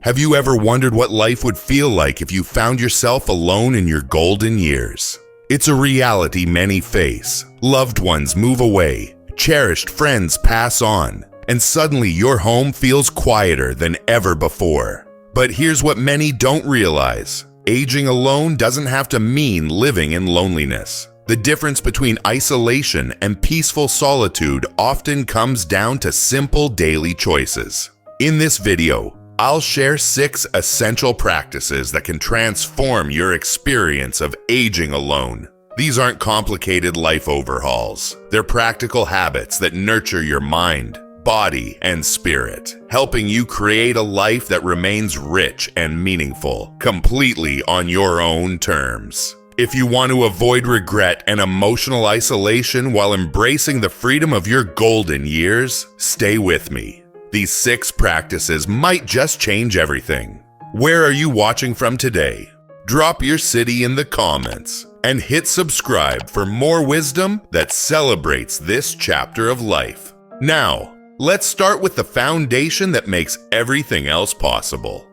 Have you ever wondered what life would feel like if you found yourself alone in your golden years? It's a reality many face. Loved ones move away, cherished friends pass on, and suddenly your home feels quieter than ever before. But here's what many don't realize. Aging alone doesn't have to mean living in loneliness. The difference between isolation and peaceful solitude often comes down to simple daily choices. In this video, I'll share 6 essential practices that can transform your experience of aging alone. These aren't complicated life overhauls. They're practical habits that nurture your mind, body, and spirit, helping you create a life that remains rich and meaningful, completely on your own terms. If you want to avoid regret and emotional isolation while embracing the freedom of your golden years, stay with me. These 6 practices might just change everything. Where are you watching from today? Drop your city in the comments and hit subscribe for more wisdom that celebrates this chapter of life. Now, let's start with the foundation that makes everything else possible.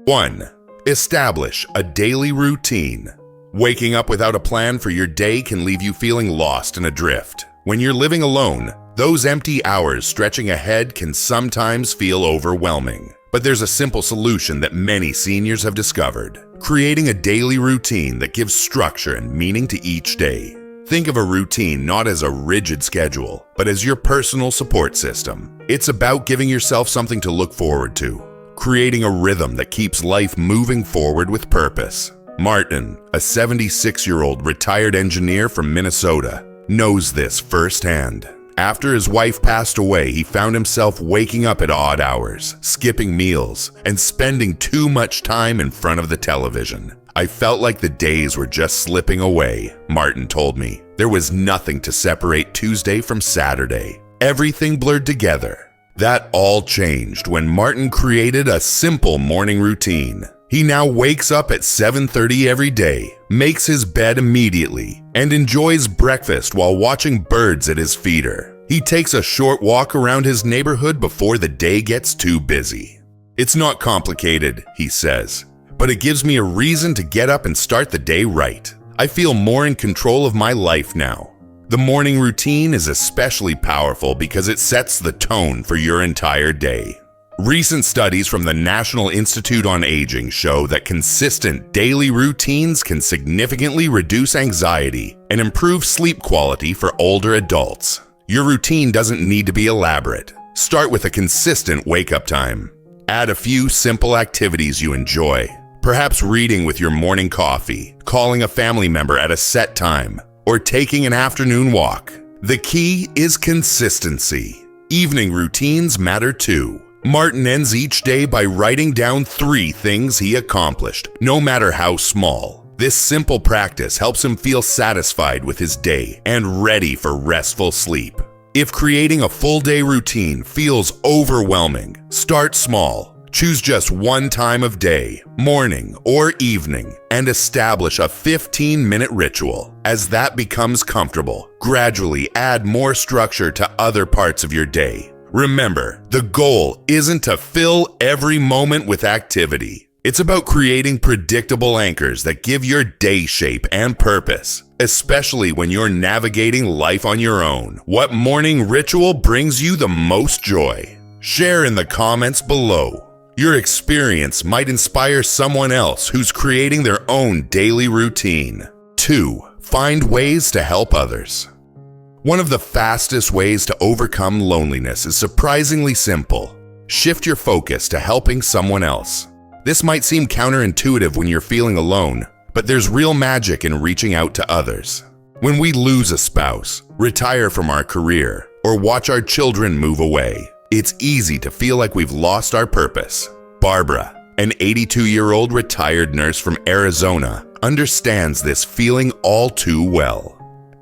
1. Establish a daily routine. Waking up without a plan for your day can leave you feeling lost and adrift. When you're living alone, those empty hours stretching ahead can sometimes feel overwhelming. But there's a simple solution that many seniors have discovered: creating a daily routine that gives structure and meaning to each day. Think of a routine not as a rigid schedule, but as your personal support system. It's about giving yourself something to look forward to, creating a rhythm that keeps life moving forward with purpose. Martin, a 76-year-old retired engineer from Minnesota, knows this firsthand. After his wife passed away, he found himself waking up at odd hours, skipping meals, and spending too much time in front of the television. I felt like the days were just slipping away, Martin told me. There was nothing to separate Tuesday from Saturday. Everything blurred together. That all changed when Martin created a simple morning routine. He now wakes up at 7:30 every day, makes his bed immediately, and enjoys breakfast while watching birds at his feeder. He takes a short walk around his neighborhood before the day gets too busy. It's not complicated, he says, but it gives me a reason to get up and start the day right. I feel more in control of my life now. The morning routine is especially powerful because it sets the tone for your entire day. Recent studies from the National Institute on Aging show that consistent daily routines can significantly reduce anxiety and improve sleep quality for older adults. Your routine doesn't need to be elaborate. Start with a consistent wake-up time. Add a few simple activities you enjoy, perhaps reading with your morning coffee, calling a family member at a set time, or taking an afternoon walk. The key is consistency. Evening routines matter too. Martin ends each day by writing down 3 things he accomplished, no matter how small. This simple practice helps him feel satisfied with his day and ready for restful sleep. If creating a full day routine feels overwhelming, start small. Choose just one time of day, morning or evening, and establish a 15-minute ritual. As that becomes comfortable, gradually add more structure to other parts of your day. Remember, the goal isn't to fill every moment with activity. It's about creating predictable anchors that give your day shape and purpose, especially when you're navigating life on your own. What morning ritual brings you the most joy? Share in the comments below. Your experience might inspire someone else who's creating their own daily routine. 2. Find ways to help others. One of the fastest ways to overcome loneliness is surprisingly simple. Shift your focus to helping someone else. This might seem counterintuitive when you're feeling alone, but there's real magic in reaching out to others. When we lose a spouse, retire from our career, or watch our children move away, it's easy to feel like we've lost our purpose. Barbara, an 82-year-old retired nurse from Arizona, understands this feeling all too well.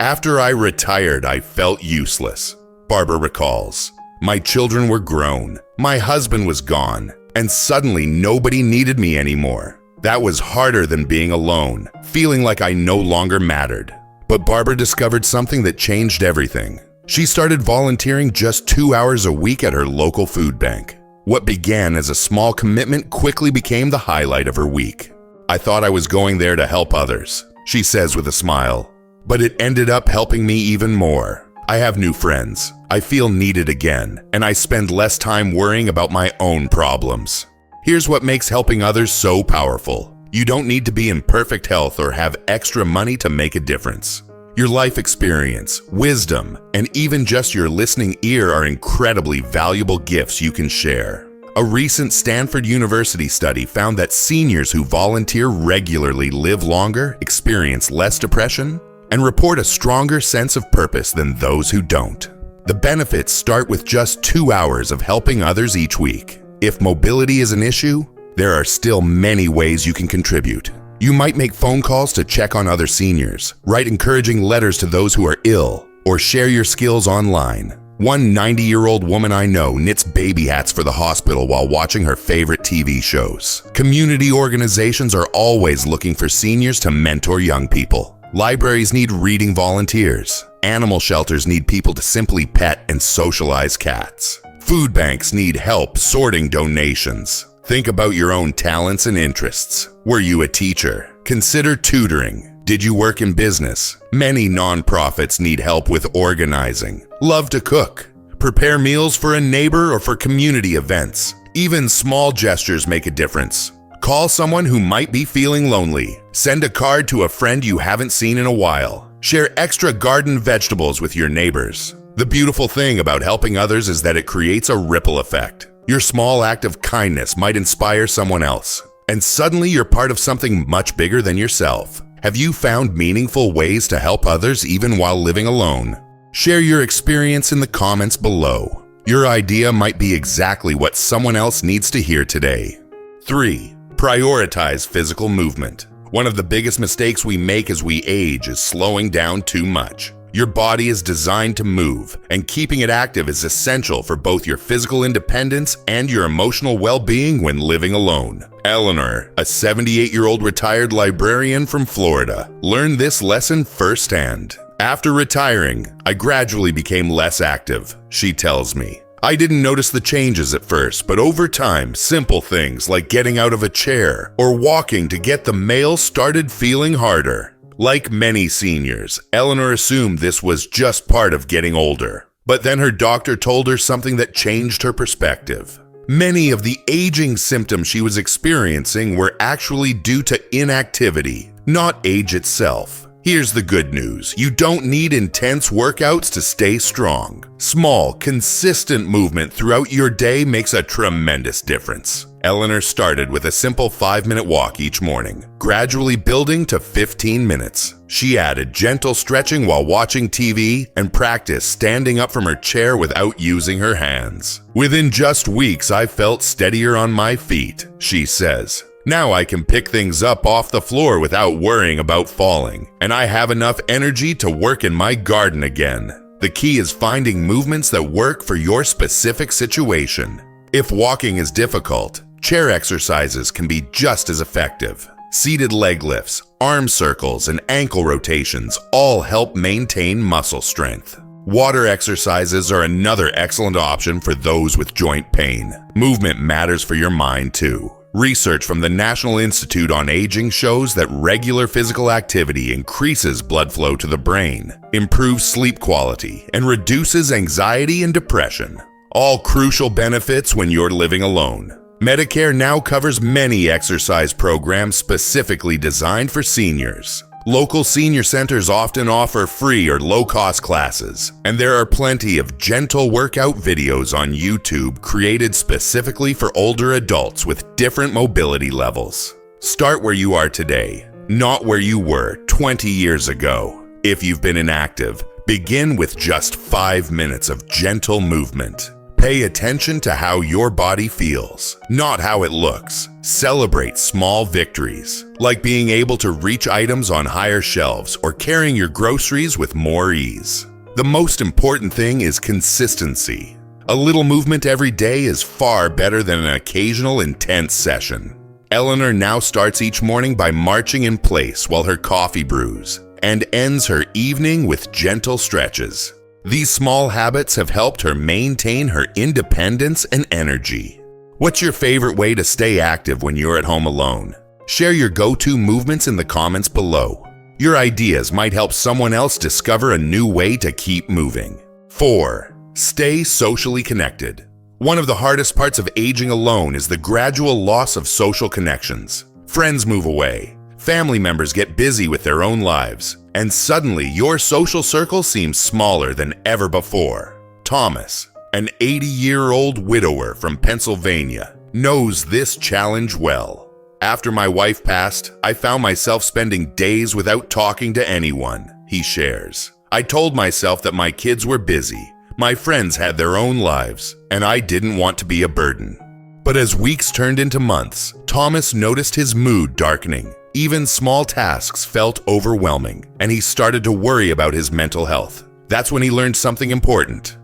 After I retired, I felt useless, Barbara recalls. My children were grown, my husband was gone, and suddenly nobody needed me anymore. That was harder than being alone, feeling like I no longer mattered. But Barbara discovered something that changed everything. She started volunteering just 2 hours a week at her local food bank. What began as a small commitment quickly became the highlight of her week. "I thought I was going there to help others," she says with a smile. "But it ended up helping me even more. I have new friends, I feel needed again, and I spend less time worrying about my own problems." Here's what makes helping others so powerful. You don't need to be in perfect health or have extra money to make a difference. Your life experience, wisdom, and even just your listening ear are incredibly valuable gifts you can share. A recent Stanford University study found that seniors who volunteer regularly live longer, experience less depression, and report a stronger sense of purpose than those who don't. The benefits start with just 2 hours of helping others each week. If mobility is an issue, there are still many ways you can contribute. You might make phone calls to check on other seniors, write encouraging letters to those who are ill, or share your skills online. One 90-year-old woman I know knits baby hats for the hospital while watching her favorite TV shows. Community organizations are always looking for seniors to mentor young people. Libraries need reading volunteers. Animal shelters need people to simply pet and socialize cats. Food banks need help sorting donations. Think about your own talents and interests. Were you a teacher? Consider tutoring. Did you work in business? Many nonprofits need help with organizing. Love to cook? Prepare meals for a neighbor or for community events. Even small gestures make a difference. Call someone who might be feeling lonely. Send a card to a friend you haven't seen in a while. Share extra garden vegetables with your neighbors. The beautiful thing about helping others is that it creates a ripple effect. Your small act of kindness might inspire someone else, and suddenly you're part of something much bigger than yourself. Have you found meaningful ways to help others even while living alone? Share your experience in the comments below. Your idea might be exactly what someone else needs to hear today. 3. Prioritize physical movement. One of the biggest mistakes we make as we age is slowing down too much. Your body is designed to move, and keeping it active is essential for both your physical independence and your emotional well-being when living alone. Eleanor, a 78-year-old retired librarian from Florida, learned this lesson firsthand. "After retiring, I gradually became less active," she tells me. "I didn't notice the changes at first, but over time, simple things like getting out of a chair or walking to get the mail started feeling harder." Like many seniors, Eleanor assumed this was just part of getting older. But then her doctor told her something that changed her perspective. Many of the aging symptoms she was experiencing were actually due to inactivity, not age itself. Here's the good news. You don't need intense workouts to stay strong. Small, consistent movement throughout your day makes a tremendous difference. Eleanor started with a simple 5-minute walk each morning, gradually building to 15 minutes. She added gentle stretching while watching TV and practiced standing up from her chair without using her hands. "Within just weeks, I felt steadier on my feet," she says. "Now I can pick things up off the floor without worrying about falling, and I have enough energy to work in my garden again." The key is finding movements that work for your specific situation. If walking is difficult, chair exercises can be just as effective. Seated leg lifts, arm circles, and ankle rotations all help maintain muscle strength. Water exercises are another excellent option for those with joint pain. Movement matters for your mind too. Research from the National Institute on Aging shows that regular physical activity increases blood flow to the brain, improves sleep quality, and reduces anxiety and depression. All crucial benefits when you're living alone. Medicare now covers many exercise programs specifically designed for seniors. Local senior centers often offer free or low-cost classes, and there are plenty of gentle workout videos on YouTube created specifically for older adults with different mobility levels. Start where you are today, not where you were 20 years ago. If you've been inactive, begin with just 5 minutes of gentle movement. Pay attention to how your body feels, not how it looks. Celebrate small victories, like being able to reach items on higher shelves or carrying your groceries with more ease. The most important thing is consistency. A little movement every day is far better than an occasional intense session. Eleanor now starts each morning by marching in place while her coffee brews, and ends her evening with gentle stretches. These small habits have helped her maintain her independence and energy. What's your favorite way to stay active when you're at home alone? Share your go-to movements in the comments below. Your ideas might help someone else discover a new way to keep moving. 4. Stay socially connected. One of the hardest parts of aging alone is the gradual loss of social connections. Friends move away, family members get busy with their own lives, and suddenly your social circle seems smaller than ever before. Thomas, an 80-year-old widower from Pennsylvania, knows this challenge well. After my wife passed, I found myself spending days without talking to anyone, he shares. I told myself that my kids were busy, my friends had their own lives, and I didn't want to be a burden. But as weeks turned into months, Thomas noticed his mood darkening. Even small tasks felt overwhelming, and he started to worry about his mental health. That's when he learned something important.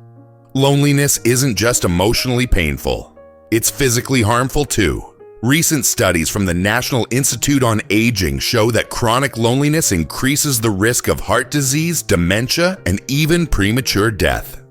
Loneliness isn't just emotionally painful. It's physically harmful too. Recent studies from the National Institute on Aging show that chronic loneliness increases the risk of heart disease, dementia, and even premature death.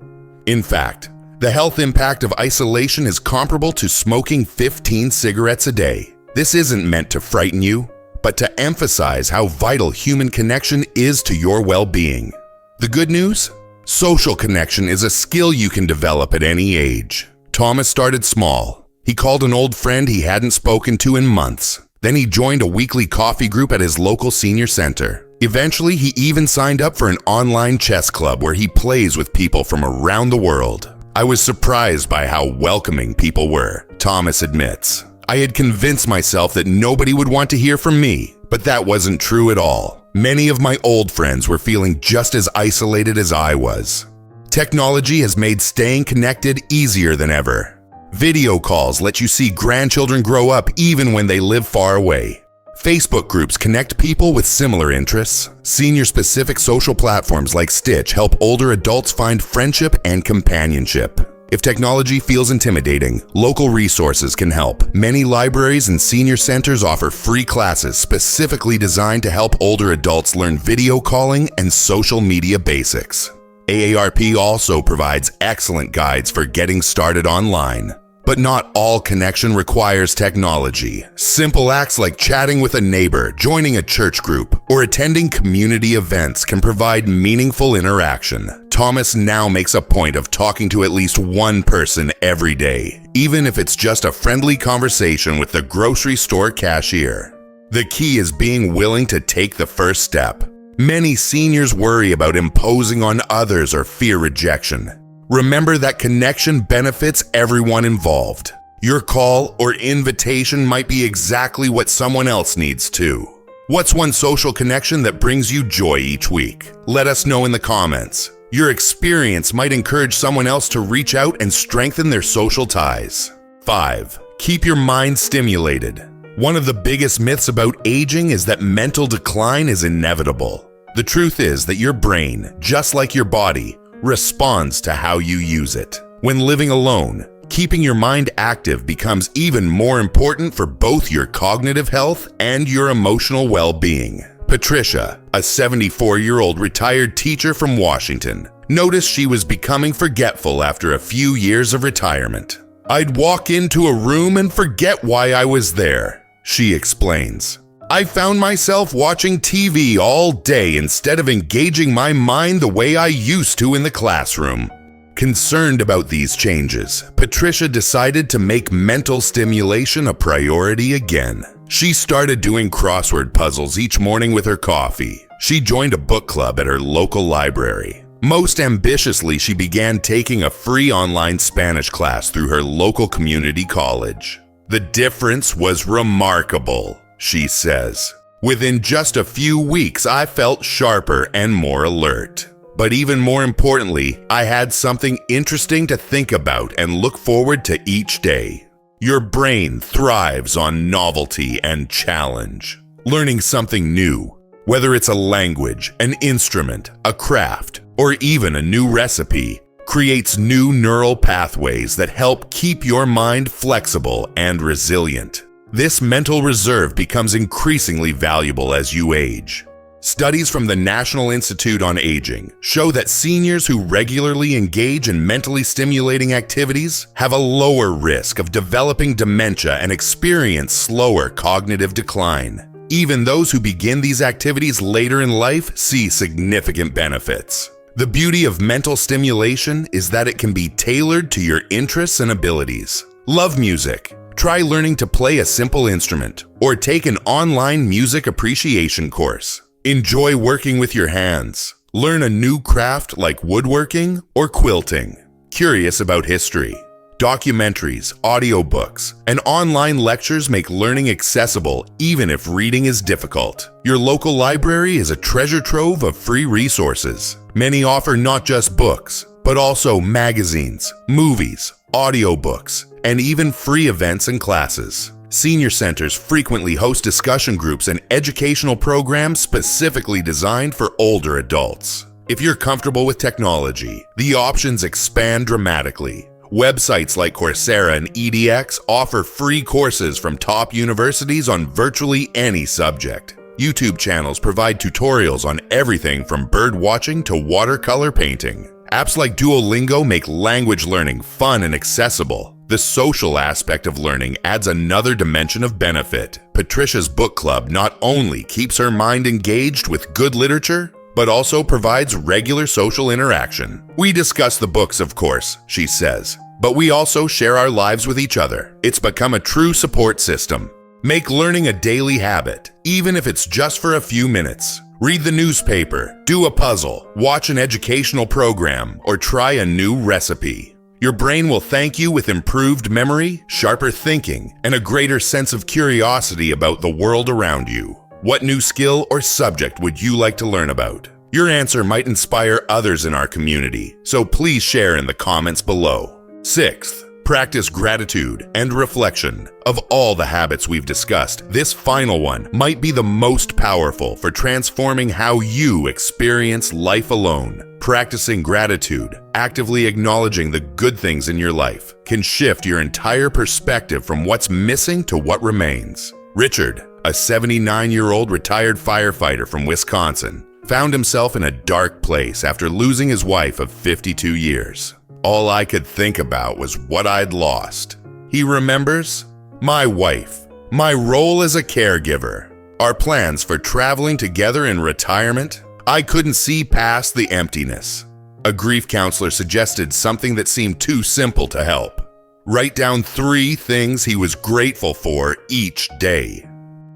In fact, the health impact of isolation is comparable to smoking 15 cigarettes a day. This isn't meant to frighten you, but to emphasize how vital human connection is to your well-being. The good news? Social connection is a skill you can develop at any age. Thomas started small. He called an old friend he hadn't spoken to in months. Then he joined a weekly coffee group at his local senior center. Eventually, he even signed up for an online chess club where he plays with people from around the world. I was surprised by how welcoming people were, Thomas admits. I had convinced myself that nobody would want to hear from me, but that wasn't true at all. Many of my old friends were feeling just as isolated as I was. Technology has made staying connected easier than ever. Video calls let you see grandchildren grow up even when they live far away. Facebook groups connect people with similar interests. Senior-specific social platforms like Stitch help older adults find friendship and companionship. If technology feels intimidating, local resources can help. Many libraries and senior centers offer free classes specifically designed to help older adults learn video calling and social media basics. AARP also provides excellent guides for getting started online. But not all connection requires technology. Simple acts like chatting with a neighbor, joining a church group, or attending community events can provide meaningful interaction. Thomas now makes a point of talking to at least one person every day, even if it's just a friendly conversation with the grocery store cashier. The key is being willing to take the first step. Many seniors worry about imposing on others or fear rejection. Remember that connection benefits everyone involved. Your call or invitation might be exactly what someone else needs too. What's one social connection that brings you joy each week? Let us know in the comments. Your experience might encourage someone else to reach out and strengthen their social ties. 5. Keep your mind stimulated. One of the biggest myths about aging is that mental decline is inevitable. The truth is that your brain, just like your body, responds to how you use it. When living alone, keeping your mind active becomes even more important for both your cognitive health and your emotional well-being. Patricia, a 74-year-old retired teacher from Washington, noticed she was becoming forgetful after a few years of retirement. "I'd walk into a room and forget why I was there," she explains. "I found myself watching TV all day instead of engaging my mind the way I used to in the classroom." Concerned about these changes, Patricia decided to make mental stimulation a priority again. She started doing crossword puzzles each morning with her coffee. She joined a book club at her local library. Most ambitiously, she began taking a free online Spanish class through her local community college. The difference was remarkable, she says. "Within just a few weeks, I felt sharper and more alert. But even more importantly, I had something interesting to think about and look forward to each day." Your brain thrives on novelty and challenge. Learning something new, whether it's a language, an instrument, a craft, or even a new recipe, creates new neural pathways that help keep your mind flexible and resilient. This mental reserve becomes increasingly valuable as you age. Studies from the National Institute on Aging show that seniors who regularly engage in mentally stimulating activities have a lower risk of developing dementia and experience slower cognitive decline. Even those who begin these activities later in life see significant benefits. The beauty of mental stimulation is that it can be tailored to your interests and abilities. Love music? Try learning to play a simple instrument or take an online music appreciation course. Enjoy working with your hands. Learn a new craft like woodworking or quilting. Curious about history? Documentaries, audiobooks, and online lectures make learning accessible even if reading is difficult. Your local library is a treasure trove of free resources. Many offer not just books, but also magazines, movies, audiobooks, and even free events and classes. Senior centers frequently host discussion groups and educational programs specifically designed for older adults. If you're comfortable with technology, the options expand dramatically. Websites like Coursera and edX offer free courses from top universities on virtually any subject. YouTube channels provide tutorials on everything from bird watching to watercolor painting. Apps like Duolingo make language learning fun and accessible. The social aspect of learning adds another dimension of benefit. Patricia's book club not only keeps her mind engaged with good literature, but also provides regular social interaction. We discuss the books, of course, she says, but we also share our lives with each other. It's become a true support system. Make learning a daily habit, even if it's just for a few minutes. Read the newspaper, do a puzzle, watch an educational program, or try a new recipe. Your brain will thank you with improved memory, sharper thinking, and a greater sense of curiosity about the world around you. What new skill or subject would you like to learn about? Your answer might inspire others in our community, so please share in the comments below. Sixth, practice gratitude and reflection. Of all the habits we've discussed, this final one might be the most powerful for transforming how you experience life alone. Practicing gratitude, actively acknowledging the good things in your life, can shift your entire perspective from what's missing to what remains. Richard, a 79-year-old retired firefighter from Wisconsin, found himself in a dark place after losing his wife of 52 years. All I could think about was what I'd lost. He remembers, my wife, my role as a caregiver, our plans for traveling together in retirement. I couldn't see past the emptiness. A grief counselor suggested something that seemed too simple to help. Write down 3 things he was grateful for each day.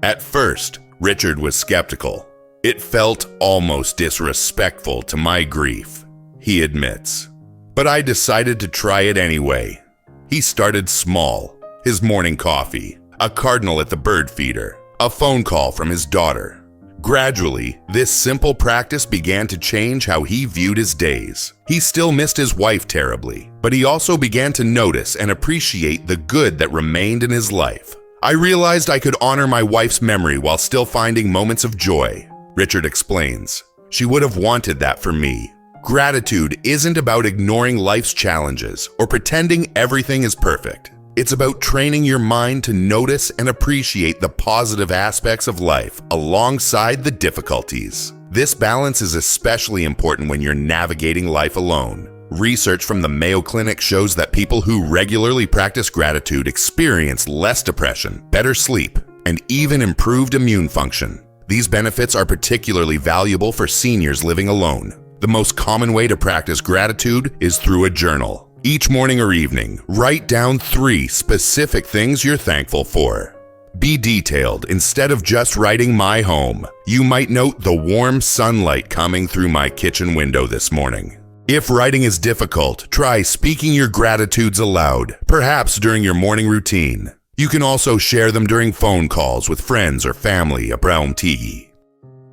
At first, Richard was skeptical. It felt almost disrespectful to my grief, he admits. But I decided to try it anyway. He started small: his morning coffee, a cardinal at the bird feeder, a phone call from his daughter. Gradually, this simple practice began to change how he viewed his days. He still missed his wife terribly, but he also began to notice and appreciate the good that remained in his life. I realized I could honor my wife's memory while still finding moments of joy, Richard explains. She would have wanted that for me. Gratitude isn't about ignoring life's challenges or pretending everything is perfect. It's about training your mind to notice and appreciate the positive aspects of life alongside the difficulties. This balance is especially important when you're navigating life alone. Research from the Mayo Clinic shows that people who regularly practice gratitude experience less depression, better sleep, and even improved immune function. These benefits are particularly valuable for seniors living alone. The most common way to practice gratitude is through a journal. Each morning or evening, write down 3 specific things you're thankful for. Be detailed instead of just writing "my home." You might note the warm sunlight coming through my kitchen window this morning. If writing is difficult, try speaking your gratitudes aloud, perhaps during your morning routine. You can also share them during phone calls with friends or family around tea.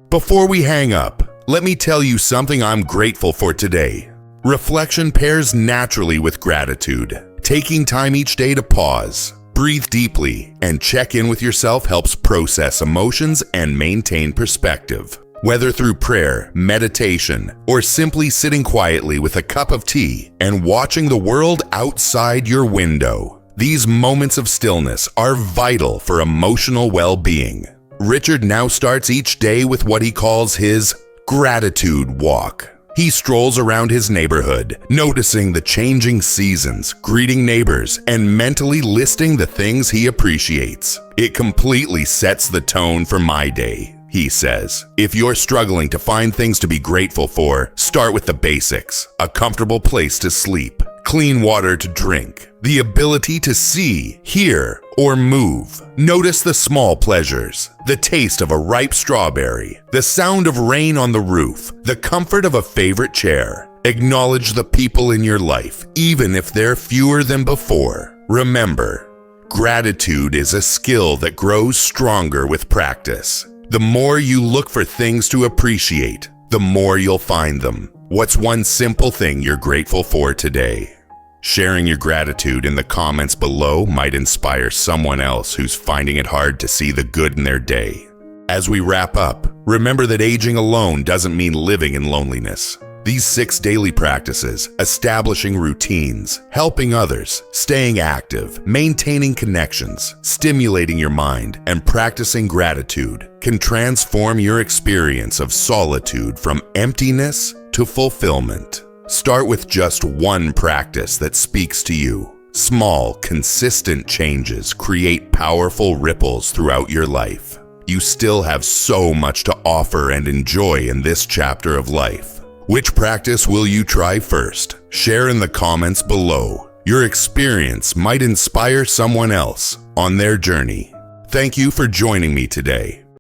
Before we hang up, let me tell you something I'm grateful for today. Reflection pairs naturally with gratitude. Taking time each day to pause, breathe deeply, and check in with yourself helps process emotions and maintain perspective. Whether through prayer, meditation, or simply sitting quietly with a cup of tea and watching the world outside your window, these moments of stillness are vital for emotional well-being. Richard now starts each day with what he calls his gratitude walk. He strolls around his neighborhood, noticing the changing seasons, greeting neighbors, and mentally listing the things he appreciates. It completely sets the tone for my day, he says. If you're struggling to find things to be grateful for, start with the basics: a comfortable place to sleep, clean water to drink, the ability to see, hear, or move. Notice the small pleasures: the taste of a ripe strawberry, the sound of rain on the roof, the comfort of a favorite chair. Acknowledge the people in your life, even if they're fewer than before. Remember, gratitude is a skill that grows stronger with practice. The more you look for things to appreciate, the more you'll find them. What's one simple thing you're grateful for today? Sharing your gratitude in the comments below might inspire someone else who's finding it hard to see the good in their day. As we wrap up, remember that aging alone doesn't mean living in loneliness. These 6 daily practices, establishing routines, helping others, staying active, maintaining connections, stimulating your mind, and practicing gratitude, can transform your experience of solitude from emptiness to fulfillment. Start with just one practice that speaks to you. Small, consistent changes create powerful ripples throughout your life. You still have so much to offer and enjoy in this chapter of life. Which practice will you try first? Share in the comments below. Your experience might inspire someone else on their journey. Thank you for joining me today.